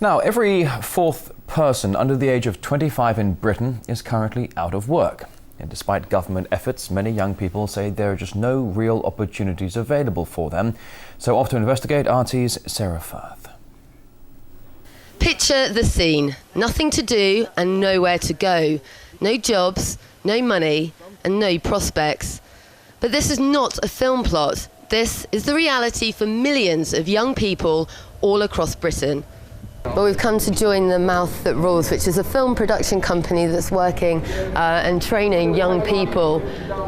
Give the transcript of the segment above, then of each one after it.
Now, every fourth person under the age of 25 in Britain is currently out of work. And despite government efforts, many young people say there are just no real opportunities available for them. So off to investigate, RT's Sarah Firth. Picture the scene. Nothing to do and nowhere to go. No jobs, no money and no prospects. But this is not a film plot. This is the reality for millions of young people all across Britain. Well, we've come to join The Mouth That Rules, which is a film production company that's working and training young people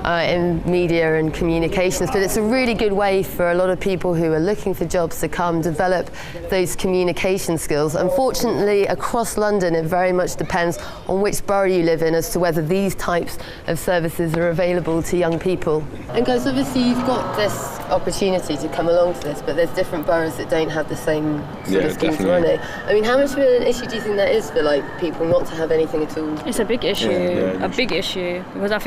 in media and communications. But it's a really good way for a lot of people who are looking for jobs to come develop those communication skills. Unfortunately, across London, it very much depends on which borough you live in as to whether these types of services are available to young people. And guys, obviously you've got this opportunity to come along to this, but there's different boroughs that don't have the same sort of schemes running. I mean, how much of an issue do you think that is for people not to have anything at all? It's a big issue, a big issue, because I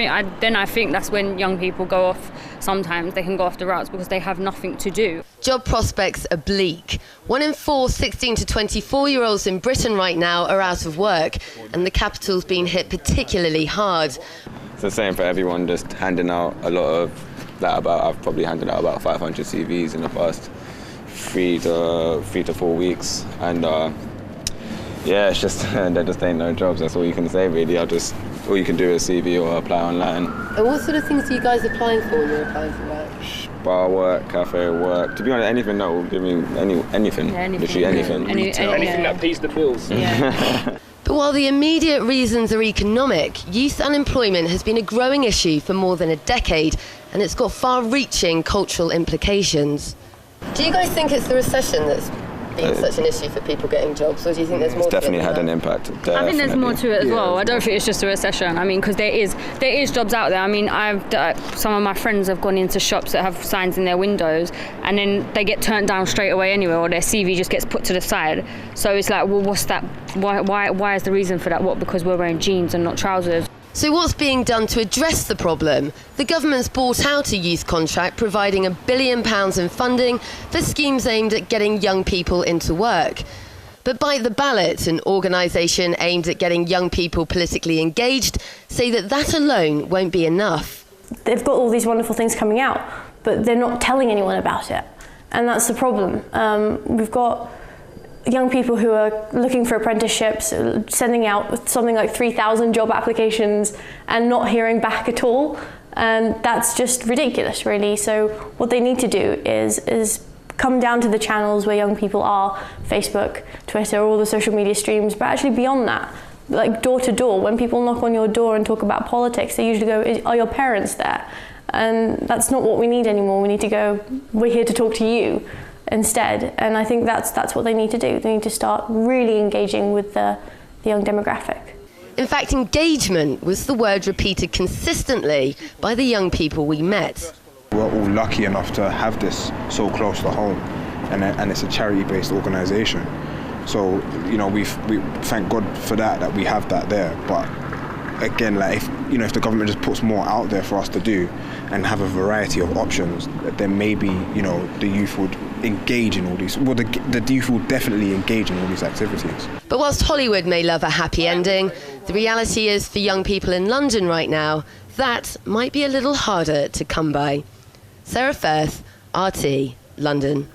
think that's when young people go off. Sometimes they can go off the routes because they have nothing to do. Job prospects are bleak. 1 in 4 16 to 24-year-olds in Britain right now are out of work, and the capital's been hit particularly hard. It's the same for everyone, just handing out a lot of I've probably handed out about 500 CVs in the past 3 to 4 weeks, and it's just there just ain't no jobs. That's all you can say, really. All you can do is CV or apply online. And what sort of things are you guys applying for when you're applying for work? Bar work, cafe work. To be honest, anything that will give me anything. Literally anything. Anything that pays the bills. Yeah. But while the immediate reasons are economic, youth unemployment has been a growing issue for more than a decade, and it's got far-reaching cultural implications. Do you guys think it's the recession that's been such an issue for people getting jobs, or do you think there's more to it? It's definitely had an impact. I think there's more to it as well. I don't think it's just a recession. I mean, because there is jobs out there. I mean, some of my friends have gone into shops that have signs in their windows, and then they get turned down straight away anyway, or their CV just gets put to the side. So it's like, well, what's that? Why is the reason for that? What? Because we're wearing jeans and not trousers. So what's being done to address the problem? The government's bought out a youth contract providing £1 billion in funding for schemes aimed at getting young people into work. But Bite the Ballot, an organisation aimed at getting young people politically engaged, say that alone won't be enough. They've got all these wonderful things coming out, but they're not telling anyone about it. And that's the problem. We've got young people who are looking for apprenticeships, sending out something like 3,000 job applications and not hearing back at all. And that's just ridiculous, really. So what they need to do is come down to the channels where young people are, Facebook, Twitter, all the social media streams, but actually beyond that, like door to door. When people knock on your door and talk about politics, they usually go, are your parents there? And that's not what we need anymore. We need to go, we're here to talk to you instead. And I think that's what they need to do. They need to start really engaging with the young demographic. In fact, engagement was the word repeated consistently by the young people we met. We're all lucky enough to have this so close to home, and it's a charity-based organisation. So, we thank God for that we have that there. But again, if the government just puts more out there for us to do and have a variety of options, then maybe, the youth would engage in all these. Well, the youth will definitely engage in all these activities. But whilst Hollywood may love a happy ending, the reality is for young people in London right now, that might be a little harder to come by. Sarah Firth, RT, London.